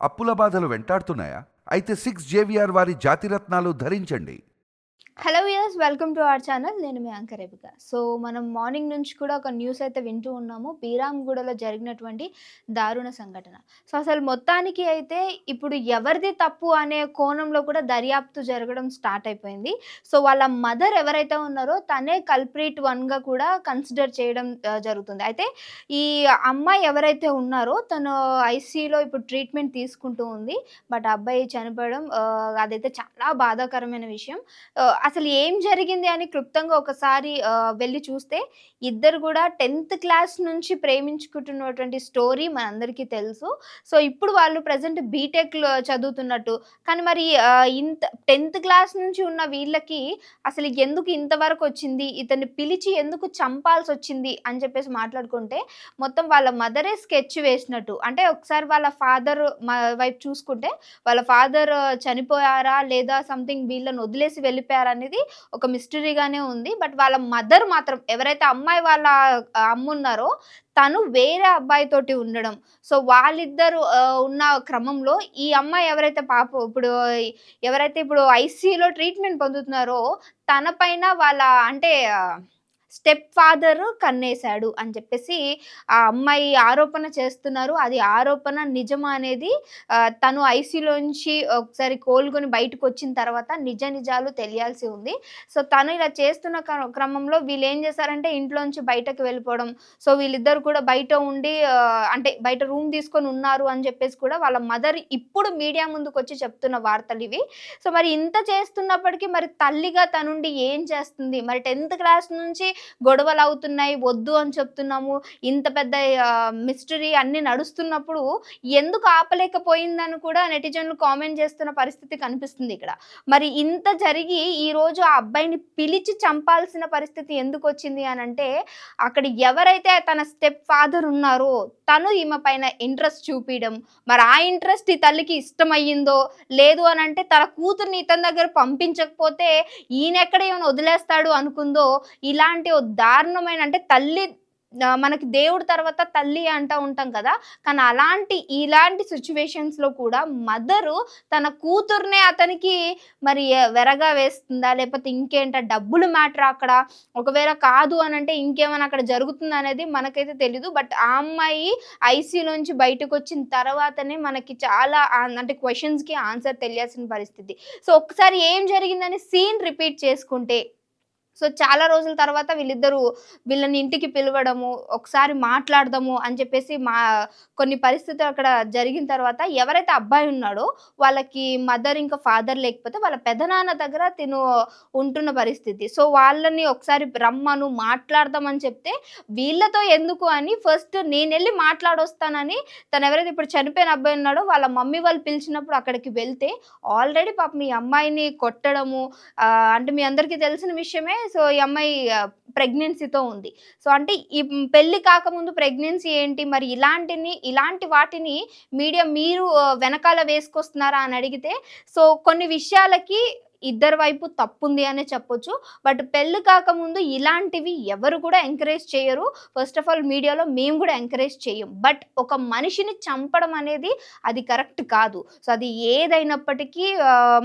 అప్పుల బాధలు వెంటాడుతున్నాయా? అయితే 6 JVR వారి జాతిరత్నాలు ధరించండి. Hello viewers, welcome to our channel. నేను మీ యాంకర్ రేవిక. సో మనం మార్నింగ్ నుంచి కూడా ఒక న్యూస్ అయితే వింటూ ఉన్నాము. బీరాంగూడలో జరిగినటువంటి దారుణ సంఘటన. సో అసలు మొత్తానికి అయితే ఇప్పుడు ఎవరిది తప్పు అనే కోణంలో కూడా దర్యాప్తు జరగడం స్టార్ట్ అయిపోయింది. సో వాళ్ళ మదర్ ఎవరైతే ఉన్నారో తనే కల్ప్రిట్ వన్గా కూడా కన్సిడర్ చేయడం జరుగుతుంది. అయితే ఈ అమ్మాయి ఎవరైతే ఉన్నారో తను ఐసీయూలో ఇప్పుడు ట్రీట్మెంట్ తీసుకుంటూ ఉంది. బట్ అబ్బాయి చనిపోవడం అదైతే చాలా బాధాకరమైన విషయం. అసలు ఏం జరిగింది అని క్లుప్తంగా ఒకసారి వెళ్లి చూస్తే, ఇద్దరు కూడా 10th క్లాస్ నుంచి ప్రేమించుకుంటున్నటువంటి స్టోరీ మనందరికీ తెలుసు. సో ఇప్పుడు వాళ్ళు ప్రెజెంట్ బీటెక్‌లో చదువుతున్నట్టు. కానీ మరి ఇంత 10th క్లాస్ నుంచి ఉన్న వీళ్ళకి అసలు ఎందుకు ఇంతవరకొచ్చింది? ఇతన్ని పిలిచి ఎందుకు చంపాల్సొచ్చింది? అని చెప్పేసి మాట్లాడుకుంటే, మొత్తం వాళ్ళ మదరే స్కెచ్ వేసినట్టు. అంటే ఒకసారి వాళ్ళ ఫాదర్ వైపు చూసుకుంటే, వాళ్ళ ఫాదర్ చనిపోయారా? లేదా సంథింగ్ వీళ్ళని వదిలేసి వెళ్ళిపోయారా? అనేది ఒక మిస్టరీగానే ఉంది. బట్ వాళ్ళ మదర్ మాత్రం ఎవరైతే అమ్మాయి వాళ్ళ అమ్మున్నారో తను వేరే అబ్బాయితోటి ఉండడం. సో వాళ్ళిద్దరు ఉన్న క్రమంలో ఈ అమ్మాయి ఎవరైతే ఎవరైతే ఇప్పుడు ఐసీయూలో ట్రీట్మెంట్ పొందుతున్నారో తన పైన వాళ్ళ అంటే స్టెప్ ఫాదర్ కన్నేసాడు అని చెప్పేసి ఆ అమ్మాయి ఆరోపణ చేస్తున్నారు. అది ఆరోపణ నిజమా అనేది తను ఐసీయూలోంచి ఒకసారి కోలుకొని బయటకొచ్చిన తర్వాత నిజ నిజాలు తెలియాల్సి ఉంది. సో తను ఇలా చేస్తున్న క్రమంలో వీళ్ళేం చేశారంటే ఇంట్లోంచి బయటకు వెళ్ళిపోవడం. సో వీళ్ళిద్దరు కూడా బయట ఉండి అంటే బయట రూమ్ తీసుకొని ఉన్నారు అని చెప్పేసి కూడా వాళ్ళ మదర్ ఇప్పుడు మీడియా ముందుకొచ్చి చెప్తున్న వార్తలివి. సో మరి ఇంత చేస్తున్నప్పటికీ మరి తల్లిగా తనుండి ఏం చేస్తుంది? మరి 10th క్లాస్ నుంచి గొడవలవుతున్నాయి, వద్దు అని చెప్తున్నాము. ఇంత పెద్ద మిస్టరీ అన్నీ నడుస్తున్నప్పుడు ఎందుకు ఆపలేకపోయిందని కూడా నెటిజన్లు కామెంట్ చేస్తున్న పరిస్థితి కనిపిస్తుంది ఇక్కడ. మరి ఇంత జరిగి ఈరోజు ఆ అబ్బాయిని పిలిచి చంపాల్సిన పరిస్థితి ఎందుకొచ్చింది అనంటే, అక్కడ ఎవరైతే తన స్టెప్ ఫాదర్ ఉన్నారో తను ఈమె పైన ఇంట్రెస్ట్ చూపియడం. మరి ఆ ఇంట్రెస్ట్ ఈ తల్లికి ఇష్టమయ్యిందో, లేదు అనంటే తన కూతుర్ని ఇతని దగ్గర పంపించకపోతే ఈయనెక్కడ ఈమెను వదిలేస్తాడు అనుకుందో, ఇలాంటి ఓ దారుణమైన అంటే తల్లి మనకి దేవుడి తర్వాత తల్లి అంటా ఉంటాం కదా! కానీ ఇలాంటి సిట్యుయేషన్స్‌లో కూడా మదరు తన కూతుర్నే అతనికి మరి వెరగా వేస్తుందా? లేకపోతే ఇంకేంటా డబ్బులు మ్యాటరా అక్కడ? ఒకవేళ కాదు అనంటే ఇంకేమైనా అక్కడ జరుగుతుందా అనేది మనకైతే తెలీదు. బట్ ఆ అమ్మాయి ఐసీయూలోంచి బయటకొచ్చిన తర్వాతనే మనకి చాలా అంటే క్వెషన్స్‌కి ఆన్సర్ తెలియాల్సిన పరిస్థితి. సో ఒక్కసారి ఏం జరిగిందని సీన్ రిపీట్ చేసుకుంటే, సో చాలా రోజుల తర్వాత వీళ్ళని ఇంటికి పిలవడము, ఒకసారి మాట్లాడదాము అని చెప్పేసి కొన్ని పరిస్థితులు అక్కడ జరిగిన తర్వాత ఎవరైతే అబ్బాయి ఉన్నాడో వాళ్ళకి మదర్ ఇంకా ఫాదర్ లేకపోతే వాళ్ళ పెదనాన్న దగ్గర తిను ఉంటున్న పరిస్థితి. సో వాళ్ళని ఒకసారి రమ్మను మాట్లాడదామని చెప్తే, వీళ్ళతో ఎందుకు అని ఫస్ట్ నేనెళ్ళి మాట్లాడొస్తానని ఎవరైతే ఇప్పుడు చనిపోయిన అబ్బాయి ఉన్నాడో వాళ్ళ మమ్మీ వాళ్ళు పిలిచినప్పుడు అక్కడికి వెళ్తే ఆల్రెడీ పాపం ఈ అమ్మాయిని కొట్టడము, అంటే మీ అందరికీ తెలిసిన విషయమే. సో ఈ అమ్మాయి ప్రెగ్నెన్సీతో ఉంది. సో అంటే ఈ పెళ్లి కాకముందు ప్రెగ్నెన్సీ ఏంటి? మరి ఇలాంటి వాటిని మీడియా మీరు వెనకాల వేసుకొస్తున్నారా అని అడిగితే, సో కొన్ని విషయాలకి ఇద్దరి వైపు తప్పుంది అనే చెప్పొచ్చు. బట్ పెళ్లి కాకముందు ఇలాంటివి ఎవరు కూడా ఎంకరేజ్ చేయరు. ఫస్ట్ ఆఫ్ ఆల్ మీడియాలో మేము కూడా ఎంకరేజ్ చెయ్యం. బట్ ఒక మనిషిని చంపడం అనేది అది కరెక్ట్ కాదు. సో అది ఏదైనప్పటికీ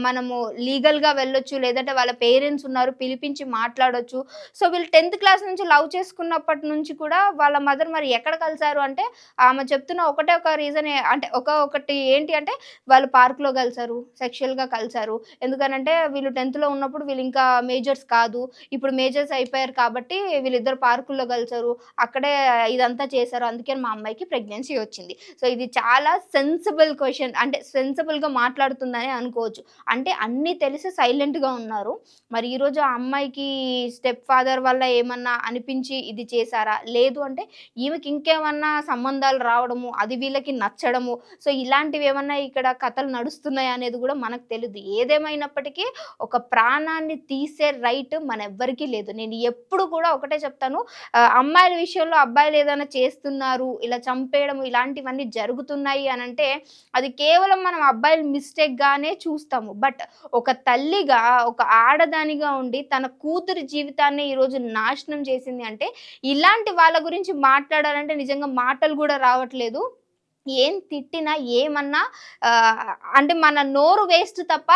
మనము లీగల్‌గా వెళ్ళొచ్చు. లేదంటే వాళ్ళ పేరెంట్స్ ఉన్నారు పిలిపించి మాట్లాడొచ్చు. సో వీళ్ళు 10th క్లాస్ నుంచి లవ్ చేసుకున్నప్పటి నుంచి కూడా వాళ్ళ మదర్ మరి ఎక్కడ కలిసారు అంటే, ఆమె చెప్తున్న ఒకటే ఒక రీజనే, అంటే ఒకటి ఏంటి అంటే వాళ్ళు పార్క్‌లో కలిసారు, సెక్షువల్‌గా కలిసారు. ఎందుకనంటే వీళ్ళు 10థ్‌లో ఉన్నప్పుడు వీళ్ళు ఇంకా మేజర్స్ కాదు. ఇప్పుడు మేజర్స్ అయిపోయారు కాబట్టి వీళ్ళిద్దరు పార్కుల్లో కలిసారు. అక్కడే ఇదంతా చేశారు. అందుకని మా అమ్మాయికి ప్రెగ్నెన్సీ వచ్చింది. సో ఇది చాలా సెన్సిబుల్ క్వెషన్. అంటే సెన్సిబుల్‌గా మాట్లాడుతుందని అనుకోవచ్చు. అంటే అన్నీ తెలిసి సైలెంట్‌గా ఉన్నారు. మరి ఈరోజు ఆ అమ్మాయికి స్టెప్ ఫాదర్ వల్ల ఏమన్నా అనిపించి ఇది చేశారా? లేదు అంటే ఈమెకి ఇంకేమన్నా సంబంధాలు రావడము, అది వీళ్ళకి నచ్చడము, సో ఇలాంటివి ఏమన్నా ఇక్కడ కథలు నడుస్తున్నాయా అనేది కూడా మనకు తెలీదు. ఏదేమైనప్పటికీ ఒక ప్రాణాన్ని తీసే రైట్ మనెవ్వరికీ లేదు. నేను ఎప్పుడు కూడా ఒకటే చెప్తాను, అమ్మాయిల విషయంలో అబ్బాయిలు ఏదైనా చేస్తున్నారు, ఇలా చంపేయడం ఇలాంటివన్నీ జరుగుతున్నాయి అనంటే అది కేవలం మనం అబ్బాయిల మిస్టేక్‌గానే చూస్తాము. బట్ ఒక తల్లిగా, ఒక ఆడదానిగా ఉండి తన కూతురి జీవితాన్ని ఈరోజు నాశనం చేసింది అంటే, ఇలాంటి వాళ్ళ గురించి మాట్లాడాలంటే నిజంగా మాటలు గూడా రావట్లేదు. ఏం తిట్టినా, ఏమన్నా ఆహ్, అంటే మన నోరు వేస్ట్ తప్ప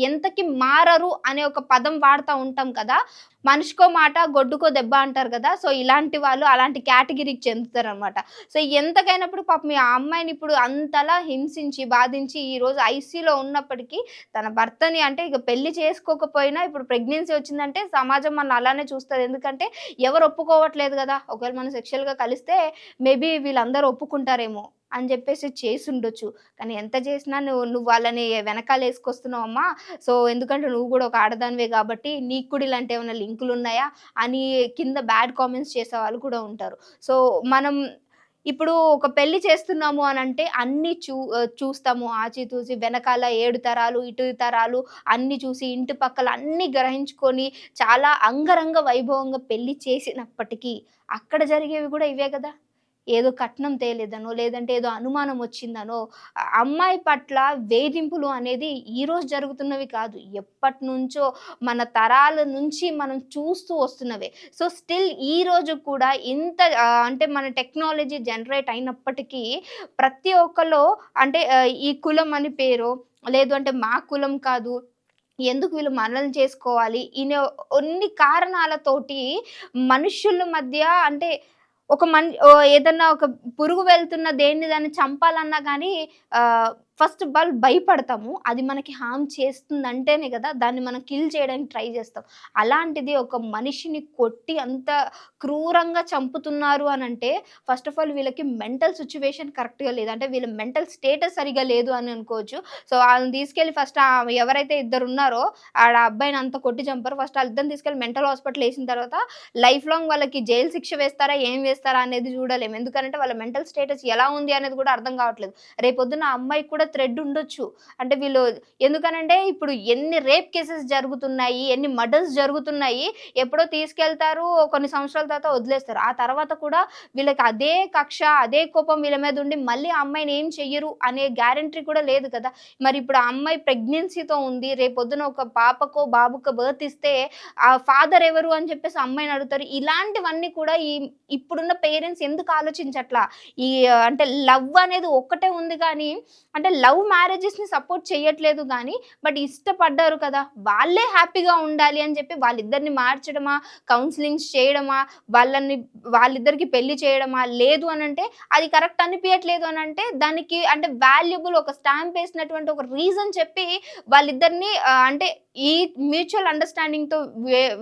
ఎంతకి మారరు అనే ఒక పదం వాడతా ఉంటాం కదా! మనిషికో మాట, గొడ్డుకో దెబ్బ అంటారు కదా! సో, ఇలాంటి వాళ్ళు అలాంటి కేటగిరీకి చెందుతారనమాట. సో, ఎంతకైనప్పుడు పాపం ఆ అమ్మాయిని ఇప్పుడు అంతలా హింసించి, బాధించి ఈరోజు ఐసీయూలో ఉన్నప్పటికీ తన భర్తని అంటే ఇక పెళ్లి చేసుకోకపోయినా ఇప్పుడు ప్రెగ్నెన్సీ వచ్చిందంటే సమాజం మనల్ని అలానే చూస్తది. ఎందుకంటే ఎవరు ఒప్పుకోవట్లేదు గదా! ఒకవేళ మనం సెక్షువల్‌గా కలిస్తే మేబీ వీళ్ళందరూ ఒప్పుకుంటారేమో అని జెప్పేసి చేసుండొచ్చు. కానీ ఎంత చేసినా నువ్వు వాళ్ళని వెనకాలేసుకొస్తున్నావమ్మా. సో, ఎందుకంటే నువ్వు గూడా ఒక ఆడదానివే గాబట్టి నీకు కూడా ఇలాంటి ఏమైనా లింకులున్నాయా అని కింద బ్యాడ్ కామెంట్స్ చేసేవాళ్ళు కూడా ఉంటారు. సో, మనం ఇప్పుడు ఒక పెళ్లి చేస్తున్నాము అనంటే అన్నీ చూస్తాము ఆచితూచి వెనకాల 7 తరాలు, ఇటు తరాలు అన్నీ చూసి ఇంటి పక్కల అన్నీ గ్రహించుకొని చాలా అంగరంగ వైభవంగా పెళ్లి చేసినప్పటికీ అక్కడ జరిగేవి గూడా ఇవే గదా! ఏదో కట్నం తేలేదనో, లేదంటే ఏదో అనుమానం వచ్చిందనో, అమ్మాయి పట్ల వేధింపులు అనేది ఈరోజు జరుగుతున్నవి కాదు. ఎప్పటినుంచో మన తరాల నుంచి మనం చూస్తూ వస్తున్నవే. సో, స్టిల్ ఈరోజు కూడా ఇంత అంటే మన టెక్నాలజీ జనరేట్ అయినప్పటికీ ప్రతి ఒక్కళ్ళు అంటే ఈ కులం అని పేరో, లేదు అంటే మా కులం కాదు, ఎందుకు వీళ్ళు మనల్ని చేసుకోవాలి, ఇన్ని కారణాలతోటి మనుషుల మధ్య అంటే ఏదన్నా ఒక పురుగు వెళ్తున్న దేన్ని దాన్ని చంపాలన్నా గానీ ఫస్ట్ ఆఫ్ ఆల్ భయపడతాము. అది మనకి హార్మ్ చేస్తుందంటేనే గదా! దాన్ని మనం కిల్ చేయడానికి ట్రై జేస్తాం. అలాంటిది ఒక మనిషిని కొట్టి అంత క్రూరంగా చంపుతున్నారు అనంటే ఫస్ట్ ఆఫ్ ఆల్ వీళ్ళకి మెంటల్ సిట్యుయేషన్ కరెక్ట్‌గా లేదు. అంటే వీళ్ళ మెంటల్ స్టేటస్ సరిగ్గా లేదు అని అనుకోవచ్చు. సో, ఆళ్ళని తీసుకెళ్ళి ఫస్ట్ ఎవరైతే ఇద్దరున్నారో అబ్బాయిని అంత కొట్టి చంపారో ఫస్ట్ ఆళ్ళిద్దరిని తీసుకెళ్ళి మెంటల్ హాస్పిటల్ ఏసిన తర్వాత లైఫ్ లాంగ్ వాళ్ళకి జైలు శిక్ష వేస్తారా? ఏం వేస్తారా? అనేది చూడలేము. ఎందుకనంటే వాళ్ళ మెంటల్ స్టేటస్ ఎలా ఉంది అనేది కూడా అర్థం కావట్లేదు. రేపొద్దున ఆ అమ్మాయికి కూడా థ్రెడ్ ఉండొచ్చు. అంటే వీళ్ళు ఎందుకనంటే ఇప్పుడు ఎన్ని రేప్ కేసెస్ జరుగుతున్నాయి, ఎన్ని మర్డర్స్ జరుగుతున్నాయి. ఎప్పుడో తీసుకెళ్తారు, కొన్ని సంవత్సరాల తర్వాత వదిలేస్తారు. ఆ తర్వాత కూడా వీళ్ళకి అదే కక్ష, అదే కోపం వీళ్ళ మీద ఉండి మళ్ళీ ఆ అమ్మాయిని ఏం చెయ్యరు అనే గ్యారంటీ కూడా లేదు కదా! మరి ఇప్పుడు ఆ అమ్మాయి ప్రెగ్నెన్సీతో ఉంది. రేపొద్దున ఒక పాపకో, బాబుకో బర్త్ ఇస్తే ఆ ఫాదర్ ఎవరు అని చెప్పేసి అమ్మాయిని అడుగుతారు. ఇలాంటివన్నీ కూడా ఇప్పుడున్న పేరెంట్స్ ఎందుకు ఆలోచించట్లా? అంటే లవ్ అనేది ఒక్కటే ఉంది గానీ, అంటే లవ్ మ్యారేజెస్‌ని సపోర్ట్ చేయట్లేదు గానీ, బట్ ఇష్టపడ్డారు కదా! వాళ్ళే హ్యాపీగా ఉండాలి అని చెప్పి వాళ్ళిద్దరిని మార్చడమా, కౌన్సెలింగ్స్ చేయడమా, వాళ్ళిద్దరికి పెళ్లి చేయడమా, లేదు అనంటే అది కరెక్ట్ అనిపియట్లేదు అనంటే దానికి అంటే వాల్యుబుల్ ఒక స్టాంప్ ఏసినటువంటి ఒక రీజన్ చెప్పి వాళ్ళిద్దరిని అంటే ఈ మ్యూచువల్ అండర్‌స్టాండింగ్‌తో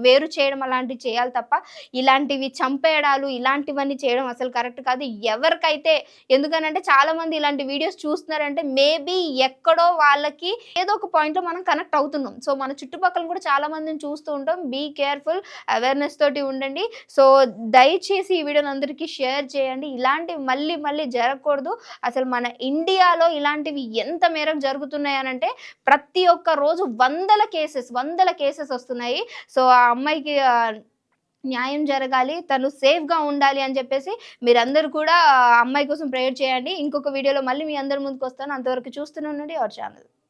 వేరు చేయడం అలాంటివి చేయాలి తప్ప, ఇలాంటివి చంపేయడాలు, ఇలాంటివన్నీ చేయడం అసలు కరెక్ట్ కాదు. ఎవరికైతే ఎందుకనంటే చాలామంది ఇలాంటి వీడియోస్ చూస్తున్నారంటే మేబీ ఎక్కడో వాళ్ళకి ఏదో ఒక పాయింట్‌లో మనం కనెక్ట్ అవుతున్నాం. సో, మన చుట్టుపక్కల కూడా చాలా మందిని చూస్తూ ఉంటాం. బీ కేర్‌ఫుల్, అవేర్‌నెస్ తోటి ఉండండి. సో, దయచేసి ఈ వీడియోని అందరికీ షేర్ చేయండి. ఇలాంటివి మళ్ళీ మళ్ళీ జరగకూడదు. అసలు మన ఇండియాలో ఇలాంటివి ఎంత మేరకు జరుగుతున్నాయనంటే ప్రతి ఒక్క రోజు వందల కేసెస్ వస్తున్నాయి. సో, ఆ అమ్మాయికి న్యాయం జరగాలి. తను సేఫ్‌గా ఉండాలి అని చెప్పేసి మీరందరూ కూడా ఆ అమ్మాయి కోసం ప్రేయర్ చేయండి. ఇంకొక వీడియోలో మళ్ళీ మీ అందరి ముందుకొస్తాను. అంతవరకు చూస్తూనే ఉండండి అవర్ ఛానల్.